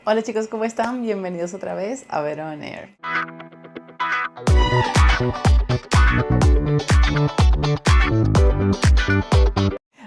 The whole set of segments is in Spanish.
Hola chicos, ¿cómo están? Bienvenidos otra vez a Vero on Air.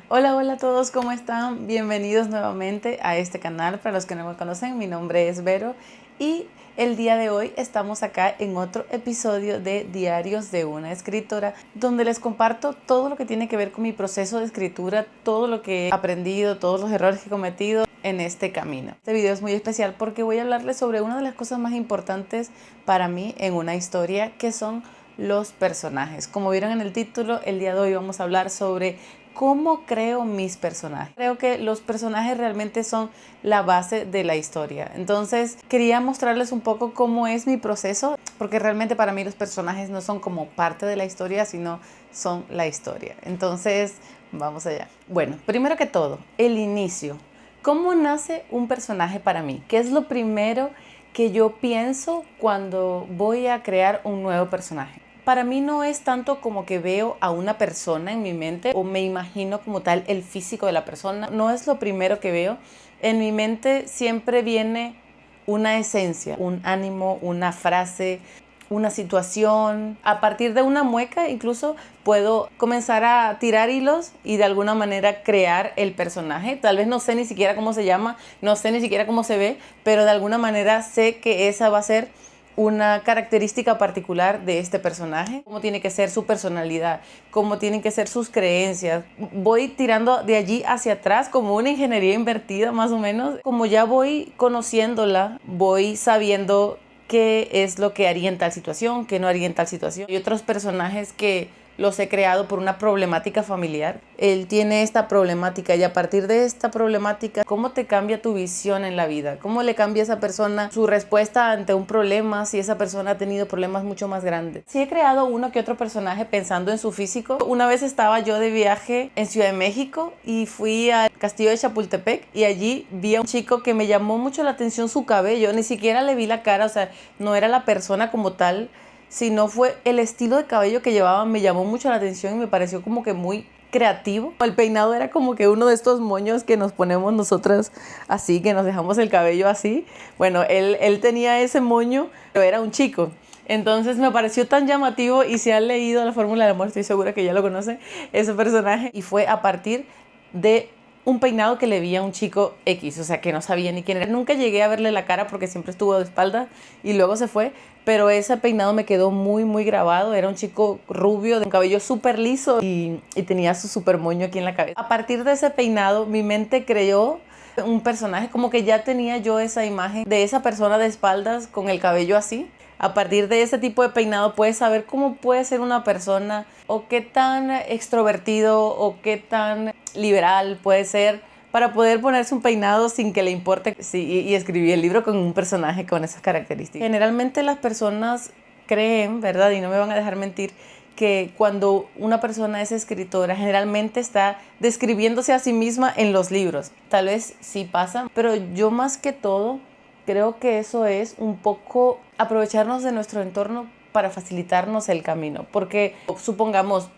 Hola a todos, ¿cómo están? Bienvenidos nuevamente a este canal. Para los que no me conocen, mi nombre es Vero y el día de hoy estamos acá en otro episodio de Diarios de una escritora, donde les comparto todo lo que tiene que ver con mi proceso de escritura, todo lo que he aprendido, todos los errores que he cometido en este camino. Este video es muy especial porque voy a hablarles sobre una de las cosas más importantes para mí en una historia, que son los personajes. Como vieron en el título, el día de hoy vamos a hablar sobre cómo creo mis personajes. Creo que los personajes realmente son la base de la historia. Entonces quería mostrarles un poco cómo es mi proceso, porque realmente para mí los personajes no son como parte de la historia, sino son la historia. Entonces vamos allá. Bueno, primero que todo, el inicio. ¿Cómo nace un personaje para mí? ¿Qué es lo primero que yo pienso cuando voy a crear un nuevo personaje? Para mí no es tanto como que veo a una persona en mi mente o me imagino como tal el físico de la persona. No es lo primero que veo. En mi mente siempre viene una esencia, un ánimo, una frase, una situación. A partir de una mueca incluso puedo comenzar a tirar hilos y de alguna manera crear el personaje. Tal vez no sé ni siquiera cómo se llama, no sé ni siquiera cómo se ve, pero de alguna manera sé que esa va a ser una característica particular de este personaje, cómo tiene que ser su personalidad, cómo tienen que ser sus creencias. Voy tirando de allí hacia atrás como una ingeniería invertida más o menos. Como ya voy conociéndola, voy sabiendo qué es lo que haría en tal situación, qué no haría en tal situación. Hay otros personajes que los he creado por una problemática familiar. Él tiene esta problemática y a partir de esta problemática, ¿cómo te cambia tu visión en la vida? ¿Cómo le cambia a esa persona su respuesta ante un problema si esa persona ha tenido problemas mucho más grandes? Sí he creado uno que otro personaje pensando en su físico. Una vez estaba yo de viaje en Ciudad de México y fui al castillo de Chapultepec y allí vi a un chico que me llamó mucho la atención su cabello. Ni siquiera le vi la cara, o sea, no era la persona como tal, sino fue el estilo de cabello que llevaba. Me llamó mucho la atención y me pareció como que muy creativo. El peinado era como que uno de estos moños que nos ponemos nosotras así, que nos dejamos el cabello así. Bueno, él tenía ese moño, pero era un chico. Entonces me pareció tan llamativo y si han leído La Fórmula del Amor, estoy segura que ya lo conocen, ese personaje. Y fue a partir de un peinado que le vi a un chico X, o sea, que no sabía ni quién era. Nunca llegué a verle la cara porque siempre estuvo de espalda y luego se fue, pero ese peinado me quedó muy grabado. Era un chico rubio, de un cabello súper liso y tenía su súper moño aquí en la cabeza. A partir de ese peinado, mi mente creó un personaje, como que ya tenía yo esa imagen de esa persona de espaldas con el cabello así. A partir de ese tipo de peinado puedes saber cómo puede ser una persona o qué tan extrovertido o qué tan liberal puede ser para poder ponerse un peinado sin que le importe. Sí, y escribí el libro con un personaje con esas características. Generalmente las personas creen, ¿verdad? Y no me van a dejar mentir, que cuando una persona es escritora generalmente está describiéndose a sí misma en los libros. Tal vez sí pasa, pero yo más que todo creo que eso es un poco aprovecharnos de nuestro entorno para facilitarnos el camino. Porque supongamos,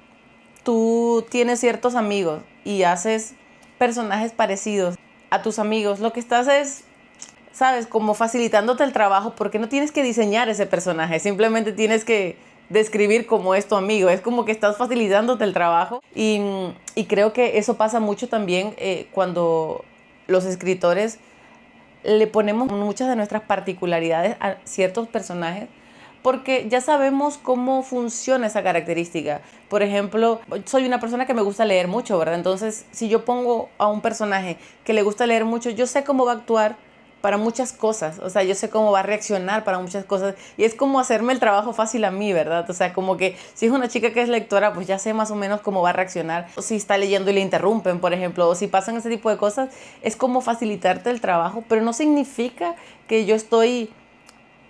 tú tienes ciertos amigos y haces personajes parecidos a tus amigos, lo que estás es, sabes, como facilitándote el trabajo, porque no tienes que diseñar ese personaje, simplemente tienes que describir cómo es tu amigo. Es como que estás facilitándote el trabajo y creo que eso pasa mucho también cuando los escritores le ponemos muchas de nuestras particularidades a ciertos personajes, porque ya sabemos cómo funciona esa característica. Por ejemplo, soy una persona que me gusta leer mucho, ¿verdad? Entonces, si yo pongo a un personaje que le gusta leer mucho, yo sé cómo va a actuar para muchas cosas. O sea, yo sé cómo va a reaccionar para muchas cosas. Y es como hacerme el trabajo fácil a mí, ¿verdad? O sea, como que si es una chica que es lectora, pues ya sé más o menos cómo va a reaccionar. O si está leyendo y le interrumpen, por ejemplo, o si pasan ese tipo de cosas, es como facilitarte el trabajo, pero no significa que yo estoy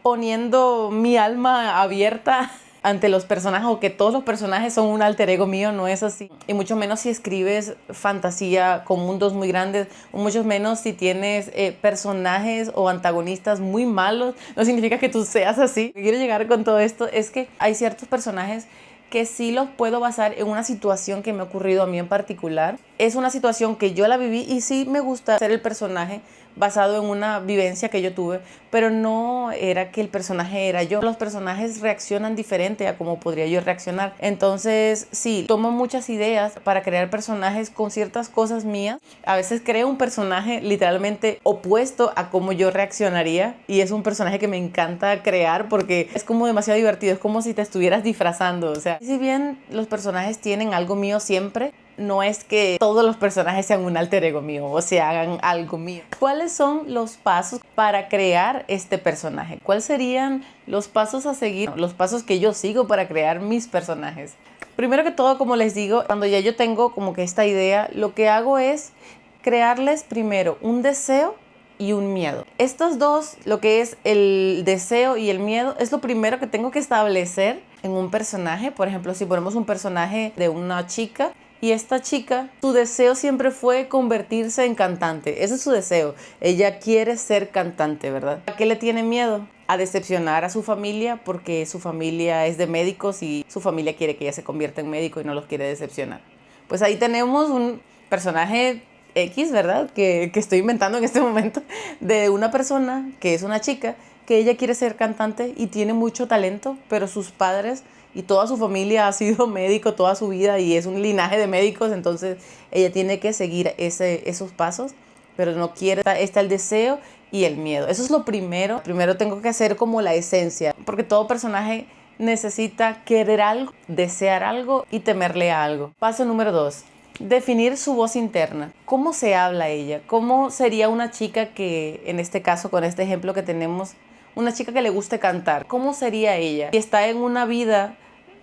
poniendo mi alma abierta ante los personajes o que todos los personajes son un alter ego mío. No es así. Y mucho menos si escribes fantasía con mundos muy grandes, o mucho menos si tienes personajes o antagonistas muy malos. No significa que tú seas así. Lo que quiero llegar con todo esto es que hay ciertos personajes que sí los puedo basar en una situación que me ha ocurrido a mí en particular. Es una situación que yo la viví y sí me gusta ser el personaje basado en una vivencia que yo tuve, pero no era que el personaje era yo. Los personajes reaccionan diferente a como podría yo reaccionar. Entonces, sí, tomo muchas ideas para crear personajes con ciertas cosas mías. A veces creo un personaje literalmente opuesto a cómo yo reaccionaría, y es un personaje que me encanta crear porque es como demasiado divertido, es como si te estuvieras disfrazando. O sea, si bien los personajes tienen algo mío siempre, no es que todos los personajes sean un alter ego mío o se hagan algo mío. ¿Cuáles son los pasos para crear este personaje? ¿Cuáles serían los pasos a seguir? Los pasos que yo sigo para crear mis personajes. Primero que todo, como les digo, cuando ya yo tengo como que esta idea, lo que hago es crearles primero un deseo y un miedo. Estos dos, lo que es el deseo y el miedo, es lo primero que tengo que establecer en un personaje. Por ejemplo, si ponemos un personaje de una chica, y esta chica, su deseo siempre fue convertirse en cantante. Ese es su deseo. Ella quiere ser cantante, ¿verdad? ¿A qué le tiene miedo? A decepcionar a su familia, porque su familia es de médicos y su familia quiere que ella se convierta en médico y no los quiere decepcionar. Pues ahí tenemos un personaje X, ¿verdad? Que estoy inventando en este momento, de una persona que es una chica, que ella quiere ser cantante y tiene mucho talento, pero sus padres y toda su familia ha sido médico toda su vida y es un linaje de médicos, entonces ella tiene que seguir esos pasos, pero no quiere. Está el deseo y el miedo. Eso es lo primero. Primero tengo que hacer como la esencia, porque todo personaje necesita querer algo, desear algo y temerle a algo. Paso número 2. Definir su voz interna. ¿Cómo se habla ella? ¿Cómo sería una chica que, en este caso, con este ejemplo que tenemos, una chica que le guste cantar? ¿Cómo sería ella? Si está en una vida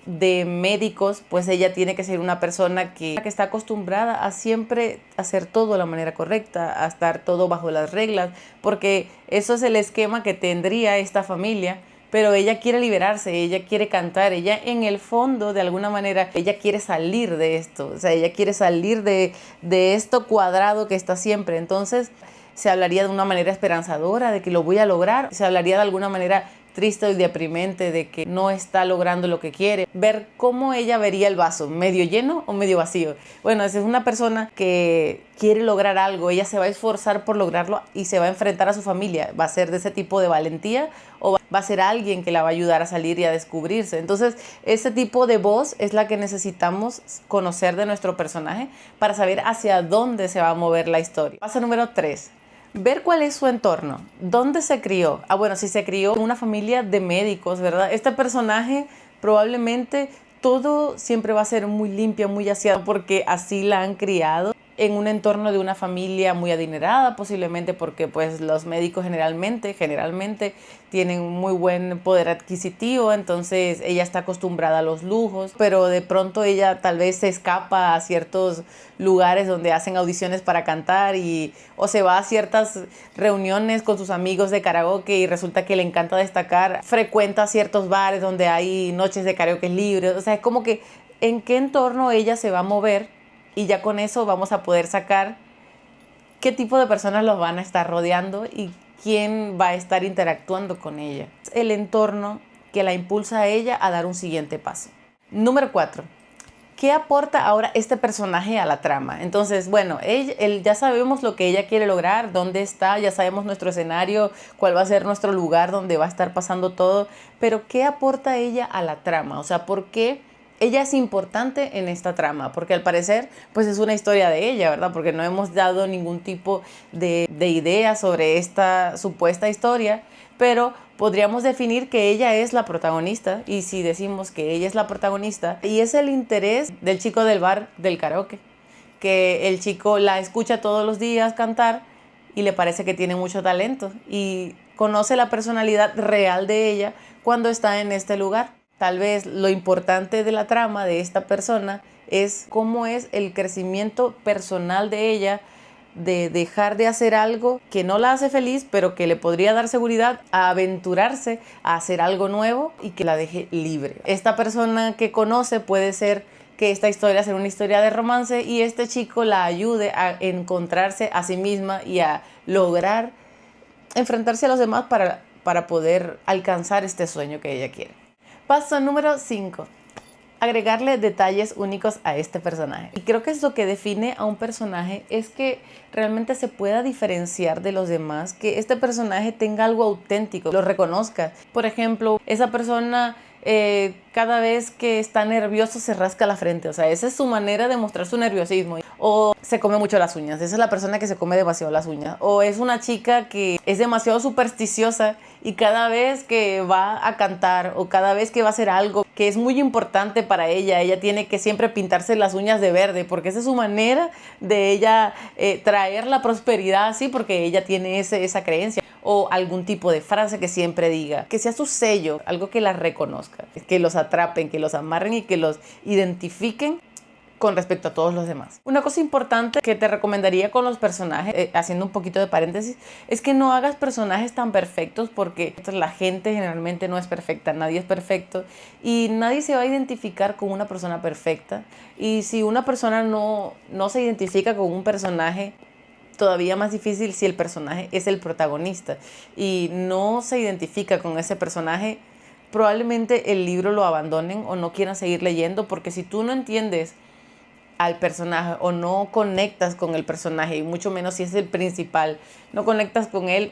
de médicos, pues ella tiene que ser una persona que está acostumbrada a siempre hacer todo de la manera correcta, a estar todo bajo las reglas, porque eso es el esquema que tendría esta familia. Pero ella quiere liberarse, ella quiere cantar, ella en el fondo, de alguna manera, ella quiere salir de esto, o sea, ella quiere salir de esto cuadrado que está siempre. Entonces, se hablaría de una manera esperanzadora, de que lo voy a lograr. Se hablaría de alguna manera triste y deprimente, de que no está logrando lo que quiere. Ver cómo ella vería el vaso, medio lleno o medio vacío. Bueno, esa es una persona que quiere lograr algo, ella se va a esforzar por lograrlo y se va a enfrentar a su familia. Va a ser de ese tipo de valentía o va a ser alguien que la va a ayudar a salir y a descubrirse. Entonces, ese tipo de voz es la que necesitamos conocer de nuestro personaje para saber hacia dónde se va a mover la historia. Paso número 3. Ver cuál es su entorno, dónde se crió. Bueno, si se crió en una familia de médicos, ¿verdad? Este personaje probablemente todo siempre va a ser muy limpio, muy aseado, porque así la han criado en un entorno de una familia muy adinerada, posiblemente porque pues los médicos generalmente tienen muy buen poder adquisitivo, entonces ella está acostumbrada a los lujos, pero de pronto ella tal vez se escapa a ciertos lugares donde hacen audiciones para cantar o se va a ciertas reuniones con sus amigos de karaoke y resulta que le encanta destacar, frecuenta ciertos bares donde hay noches de karaoke libres. O sea, es como que en qué entorno ella se va a mover, y ya con eso vamos a poder sacar qué tipo de personas los van a estar rodeando y quién va a estar interactuando con ella. El entorno que la impulsa a ella a dar un siguiente paso. Número 4. ¿Qué aporta ahora este personaje a la trama? Entonces, bueno, ya sabemos lo que ella quiere lograr, dónde está, ya sabemos nuestro escenario, cuál va a ser nuestro lugar donde va a estar pasando todo, pero ¿qué aporta ella a la trama? O sea, ¿por qué ella es importante en esta trama? Porque al parecer, pues es una historia de ella, ¿verdad? Porque no hemos dado ningún tipo de idea sobre esta supuesta historia, pero podríamos definir que ella es la protagonista. Y si decimos que ella es la protagonista, y es el interés del chico del bar del karaoke, que el chico la escucha todos los días cantar y le parece que tiene mucho talento y conoce la personalidad real de ella cuando está en este lugar. Tal vez lo importante de la trama de esta persona es cómo es el crecimiento personal de ella, de dejar de hacer algo que no la hace feliz, pero que le podría dar seguridad, a aventurarse a hacer algo nuevo y que la deje libre. Esta persona que conoce puede ser que esta historia sea una historia de romance y este chico la ayude a encontrarse a sí misma y a lograr enfrentarse a los demás para poder alcanzar este sueño que ella quiere. Paso número 5. agregarle detalles únicos a este personaje. Y creo que es lo que define a un personaje, es que realmente se pueda diferenciar de los demás, que este personaje tenga algo auténtico, lo reconozca. Por ejemplo, esa persona cada vez que está nervioso se rasca la frente, o sea, esa es su manera de mostrar su nerviosismo. O se come mucho las uñas, esa es la persona que se come demasiado las uñas. O es una chica que es demasiado supersticiosa y cada vez que va a cantar o cada vez que va a hacer algo que es muy importante para ella, ella tiene que siempre pintarse las uñas de verde, porque esa es su manera de ella traer la prosperidad así, porque ella tiene esa creencia. O algún tipo de frase que siempre diga, que sea su sello, algo que la reconozca, que los atrapen, que los amarren y que los identifiquen con respecto a todos los demás. Una cosa importante que te recomendaría con los personajes, haciendo un poquito de paréntesis, es que no hagas personajes tan perfectos, porque la gente generalmente no es perfecta, nadie es perfecto y nadie se va a identificar con una persona perfecta. Y si una persona no se identifica con un personaje, todavía más difícil si el personaje es el protagonista y no se identifica con ese personaje, probablemente el libro lo abandonen o no quieran seguir leyendo, porque si tú no entiendes al personaje o no conectas con el personaje, y mucho menos si es el principal, no conectas con él,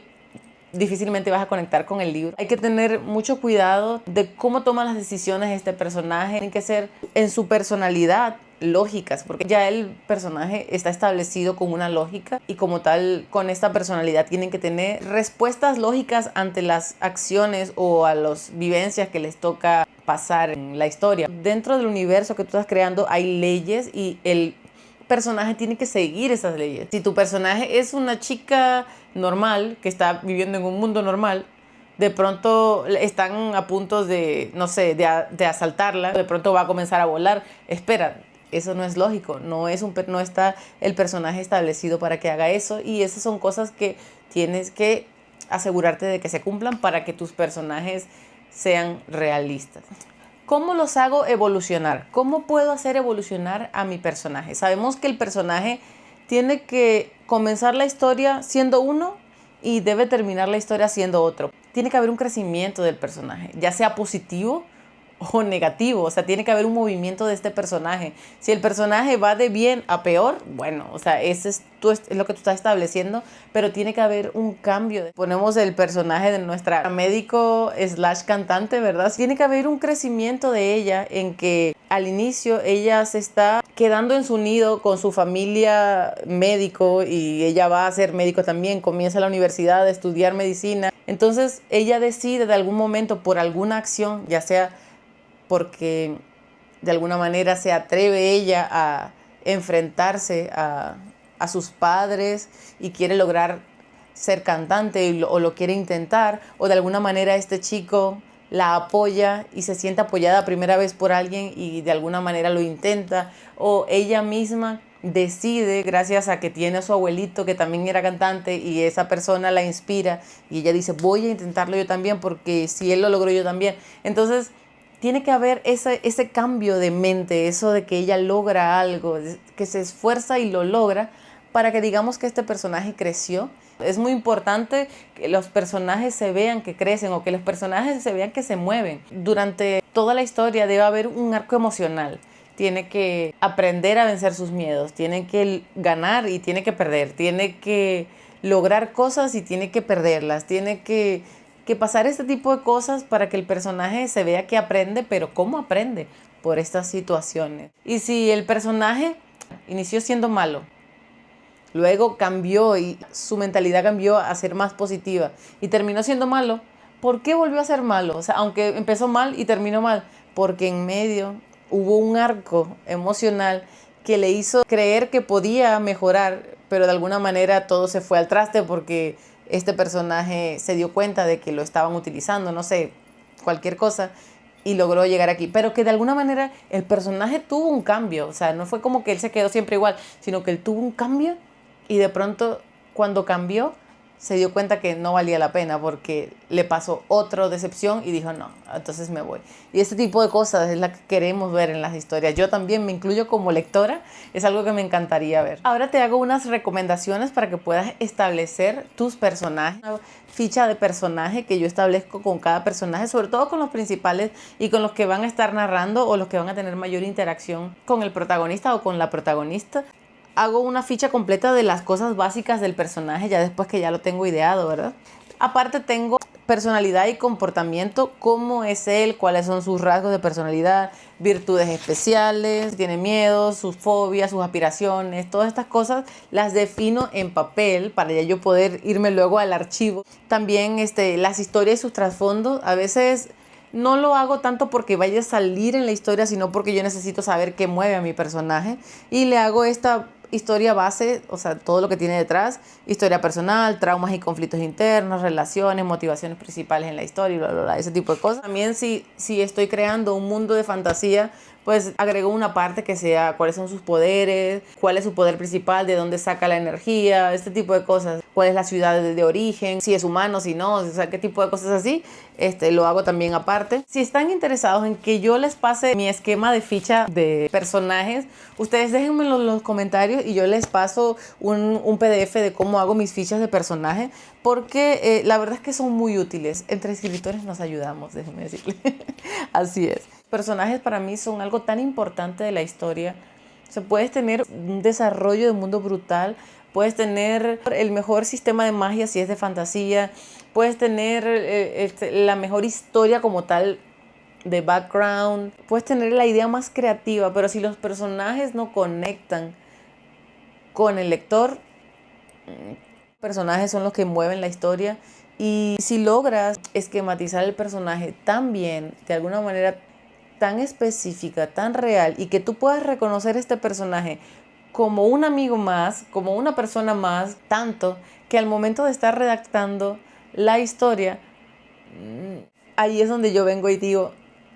difícilmente vas a conectar con el libro. Hay que tener mucho cuidado de cómo toma las decisiones este personaje. Tienen que ser en su personalidad lógicas, porque ya el personaje está establecido con una lógica y como tal con esta personalidad tienen que tener respuestas lógicas ante las acciones o a las vivencias que les toca pasar en la historia. Dentro del universo que tú estás creando hay leyes y el personaje tiene que seguir esas leyes. Si tu personaje es una chica normal que está viviendo en un mundo normal, de pronto están a punto de, no sé, de asaltarla, de pronto va a comenzar a volar. Espera, eso no es lógico, no está el personaje establecido para que haga eso, y esas son cosas que tienes que asegurarte de que se cumplan para que tus personajes sean realistas. ¿Cómo los hago evolucionar? ¿Cómo puedo hacer evolucionar a mi personaje? Sabemos que el personaje tiene que comenzar la historia siendo uno y debe terminar la historia siendo otro. Tiene que haber un crecimiento del personaje, ya sea positivo o negativo, o sea, tiene que haber un movimiento de este personaje. Si el personaje va de bien a peor, bueno, o sea, ese es lo que tú estás estableciendo, pero tiene que haber un cambio. Ponemos el personaje de nuestra médico / cantante, ¿verdad? Tiene que haber un crecimiento de ella en que al inicio ella se está quedando en su nido con su familia médico y ella va a ser médico también, comienza la universidad a estudiar medicina. Entonces ella decide de algún momento por alguna acción, ya sea porque de alguna manera se atreve ella a enfrentarse a sus padres y quiere lograr ser cantante o lo quiere intentar, o de alguna manera este chico la apoya y se siente apoyada primera vez por alguien y de alguna manera lo intenta, o ella misma decide, gracias a que tiene a su abuelito que también era cantante y esa persona la inspira y ella dice, voy a intentarlo yo también porque si él lo logró yo también. Entonces tiene que haber ese cambio de mente, eso de que ella logra algo, que se esfuerza y lo logra para que digamos que este personaje creció. Es muy importante que los personajes se vean que crecen o que los personajes se vean que se mueven. Durante toda la historia debe haber un arco emocional. Tiene que aprender a vencer sus miedos, tiene que ganar y tiene que perder, tiene que lograr cosas y tiene que perderlas, tiene que pasar este tipo de cosas para que el personaje se vea que aprende, pero ¿cómo aprende? Por estas situaciones. Y si el personaje inició siendo malo, luego cambió y su mentalidad cambió a ser más positiva y terminó siendo malo, ¿por qué volvió a ser malo? O sea, aunque empezó mal y terminó mal, porque en medio hubo un arco emocional que le hizo creer que podía mejorar, pero de alguna manera todo se fue al traste porque este personaje se dio cuenta de que lo estaban utilizando, no sé, cualquier cosa, y logró llegar aquí. Pero que de alguna manera el personaje tuvo un cambio, o sea, no fue como que él se quedó siempre igual, sino que él tuvo un cambio y de pronto cuando cambió se dio cuenta que no valía la pena porque le pasó otra decepción y dijo no, entonces me voy. Y este tipo de cosas es la que queremos ver en las historias. Yo también me incluyo como lectora, es algo que me encantaría ver. Ahora te hago unas recomendaciones para que puedas establecer tus personajes. Una ficha de personaje que yo establezco con cada personaje, sobre todo con los principales y con los que van a estar narrando o los que van a tener mayor interacción con el protagonista o con la protagonista. Hago una ficha completa de las cosas básicas del personaje ya después que ya lo tengo ideado, ¿verdad? Aparte tengo personalidad y comportamiento, cómo es él, cuáles son sus rasgos de personalidad, virtudes especiales, si tiene miedo, sus fobias, sus aspiraciones, todas estas cosas las defino en papel para ya yo poder irme luego al archivo. También las historias y sus trasfondos, a veces no lo hago tanto porque vaya a salir en la historia, sino porque yo necesito saber qué mueve a mi personaje y le hago esta historia base, o sea, todo lo que tiene detrás, historia personal, traumas y conflictos internos, relaciones, motivaciones principales en la historia, bla, bla, bla, ese tipo de cosas. También si estoy creando un mundo de fantasía, pues agrego una parte que sea cuáles son sus poderes, cuál es su poder principal, de dónde saca la energía, este tipo de cosas, cuál es la ciudad de origen, si es humano, si no, o sea, qué tipo de cosas así, lo hago también aparte. Si están interesados en que yo les pase mi esquema de ficha de personajes, ustedes déjenmelo en los comentarios y yo les paso un PDF de cómo hago mis fichas de personaje, porque la verdad es que son muy útiles. Entre escritores nos ayudamos, déjenme decirle. Así es. Personajes para mí son algo tan importante de la historia. O sea, puedes tener un desarrollo de mundo brutal, puedes tener el mejor sistema de magia si es de fantasía, puedes tener la mejor historia como tal de background, puedes tener la idea más creativa, pero si los personajes no conectan con el lector, personajes son los que mueven la historia. Y si logras esquematizar el personaje tan bien, de alguna manera tan específica, tan real, y que tú puedas reconocer este personaje como un amigo más, como una persona más, tanto que al momento de estar redactando la historia, ahí es donde yo vengo y digo,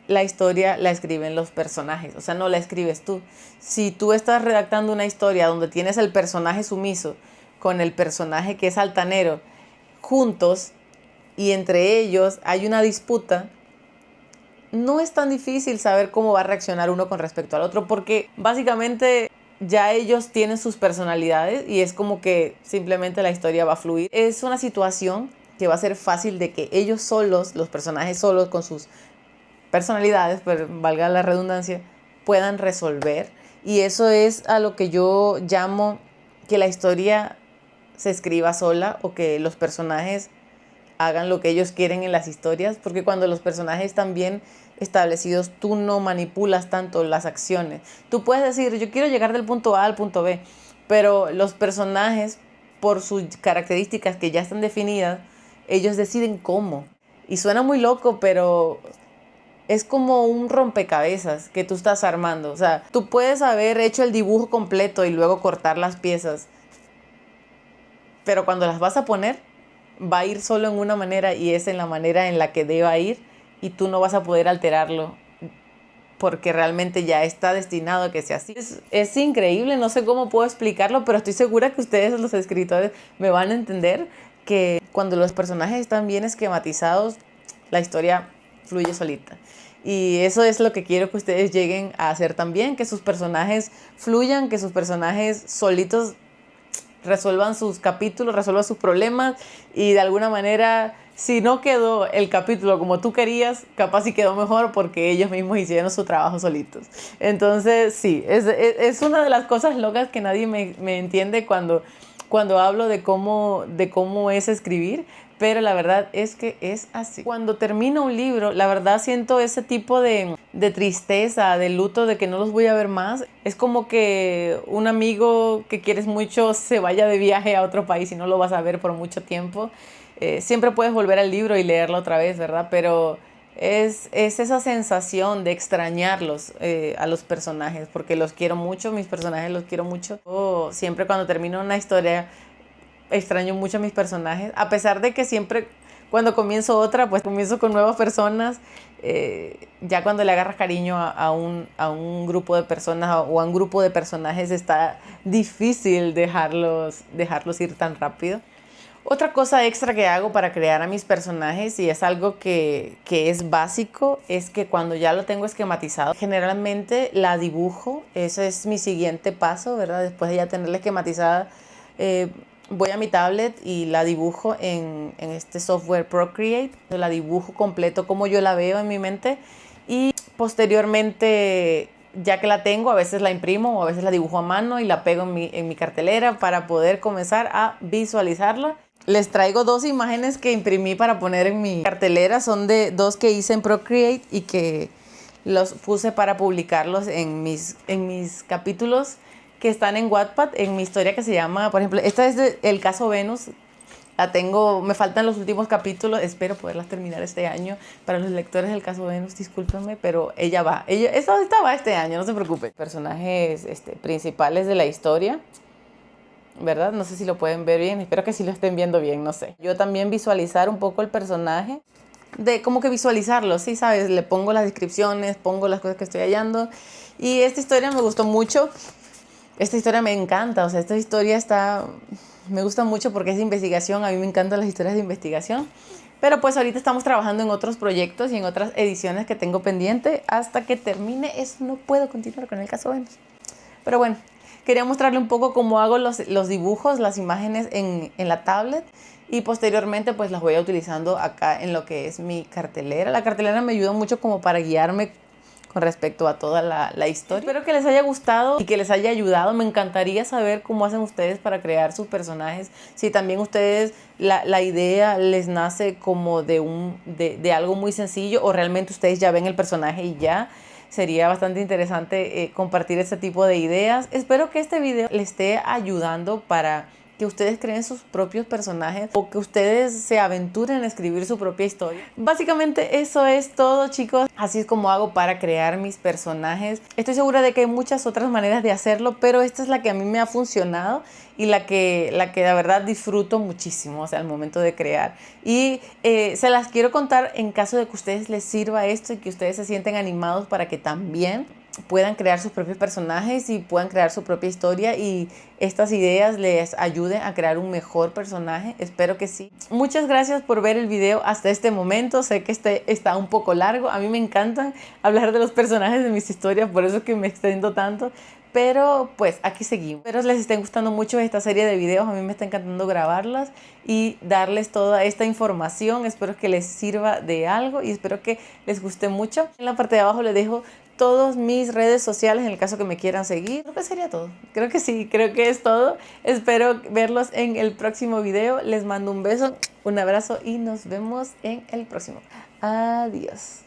la historia la escriben los personajes, o sea, no la escribes tú. Si tú estás redactando una historia donde tienes el personaje sumiso con el personaje que es altanero juntos y entre ellos hay una disputa, no es tan difícil saber cómo va a reaccionar uno con respecto al otro, porque básicamente ya ellos tienen sus personalidades y es como que simplemente la historia va a fluir. Es una situación que va a ser fácil de que ellos solos, los personajes solos con sus personalidades, pero valga la redundancia, puedan resolver. Y eso es a lo que yo llamo que la historia se escriba sola o que los personajes hagan lo que ellos quieren en las historias, porque cuando los personajes están bien establecidos, tú no manipulas tanto las acciones. Tú puedes decir, yo quiero llegar del punto A al punto B, pero los personajes, por sus características que ya están definidas, ellos deciden cómo. Y suena muy loco, pero es como un rompecabezas que tú estás armando. O sea, tú puedes haber hecho el dibujo completo y luego cortar las piezas, pero cuando las vas a poner, va a ir solo en una manera y es en la manera en la que deba ir y tú no vas a poder alterarlo porque realmente ya está destinado a que sea así. Es increíble, no sé cómo puedo explicarlo, pero estoy segura que ustedes, los escritores, me van a entender que cuando los personajes están bien esquematizados, la historia fluye solita. Y eso es lo que quiero que ustedes lleguen a hacer también, que sus personajes fluyan, que sus personajes solitos resuelvan sus capítulos, resuelvan sus problemas y de alguna manera, si no quedó el capítulo como tú querías, capaz sí quedó mejor porque ellos mismos hicieron su trabajo solitos. Entonces, sí, es una de las cosas locas que nadie me entiende cuando hablo de cómo es escribir, pero la verdad es que es así. Cuando termino un libro, la verdad siento ese tipo de tristeza, de luto, de que no los voy a ver más. Es como que un amigo que quieres mucho se vaya de viaje a otro país y no lo vas a ver por mucho tiempo. Siempre puedes volver al libro y leerlo otra vez, ¿verdad? Pero es esa sensación de extrañarlos a los personajes, porque los quiero mucho, mis personajes los quiero mucho. Yo siempre cuando termino una historia extraño mucho a mis personajes, a pesar de que siempre cuando comienzo otra, pues comienzo con nuevas personas. Ya cuando le agarras cariño a un grupo de personas o a un grupo de personajes está difícil dejarlos ir tan rápido. Otra cosa extra que hago para crear a mis personajes, y es algo que es básico, es que cuando ya lo tengo esquematizado, generalmente la dibujo. Ese es mi siguiente paso, ¿verdad? Después de ya tenerla esquematizada, voy a mi tablet y la dibujo en este software Procreate. La dibujo completo como yo la veo en mi mente, y posteriormente, ya que la tengo, a veces la imprimo o a veces la dibujo a mano y la pego en mi cartelera para poder comenzar a visualizarla. Les traigo dos imágenes que imprimí para poner en mi cartelera. Son de dos que hice en Procreate y que los puse para publicarlos en mis capítulos que están en Wattpad, en mi historia que se llama, por ejemplo, esta es de El Caso Venus. La tengo, me faltan los últimos capítulos, espero poderlas terminar este año. Para los lectores del Caso Venus, discúlpenme, pero ella va. Esta va este año, no se preocupen. Personajes principales de la historia, ¿verdad? No sé si lo pueden ver bien, espero que sí lo estén viendo bien, no sé. Yo también visualizar un poco el personaje, de como que visualizarlo, ¿sí? ¿Sabes? Le pongo las descripciones, pongo las cosas que estoy hallando. Y esta historia me gustó mucho. Esta historia me encanta, o sea, esta historia me gusta mucho porque es de investigación. A mí me encantan las historias de investigación. Pero pues ahorita estamos trabajando en otros proyectos y en otras ediciones que tengo pendiente. Hasta que termine eso no puedo continuar con el Caso Venus. Pero bueno, quería mostrarle un poco cómo hago los dibujos, las imágenes en la tablet, y posteriormente pues las voy a utilizando acá en lo que es mi cartelera. La cartelera me ayuda mucho como para guiarme con respecto a toda la historia. Espero que les haya gustado y que les haya ayudado. Me encantaría saber cómo hacen ustedes para crear sus personajes. Si también ustedes la idea les nace como de algo muy sencillo, o realmente ustedes ya ven el personaje y ya. Sería bastante interesante compartir este tipo de ideas. Espero que este video les esté ayudando para que ustedes creen sus propios personajes o que ustedes se aventuren a escribir su propia historia. Básicamente eso es todo, chicos. Así es como hago para crear mis personajes. Estoy segura de que hay muchas otras maneras de hacerlo, pero esta es la que a mí me ha funcionado y la que la verdad disfruto muchísimo, o sea, al momento de crear. Y se las quiero contar en caso de que a ustedes les sirva esto y que ustedes se sienten animados para que también puedan crear sus propios personajes y puedan crear su propia historia, y estas ideas les ayuden a crear un mejor personaje. Espero que sí. Muchas gracias por ver el video hasta este momento. Sé que está un poco largo. A mí me encantan hablar de los personajes de mis historias, por eso es que me extiendo tanto. Pero pues aquí seguimos. Espero les esté gustando mucho esta serie de videos. A mí me está encantando grabarlas y darles toda esta información. Espero que les sirva de algo y espero que les guste mucho. En la parte de abajo les dejo todas mis redes sociales en el caso que me quieran seguir. Creo que sería todo. Creo que sí, creo que es todo. Espero verlos en el próximo video. Les mando un beso, un abrazo y nos vemos en el próximo. Adiós.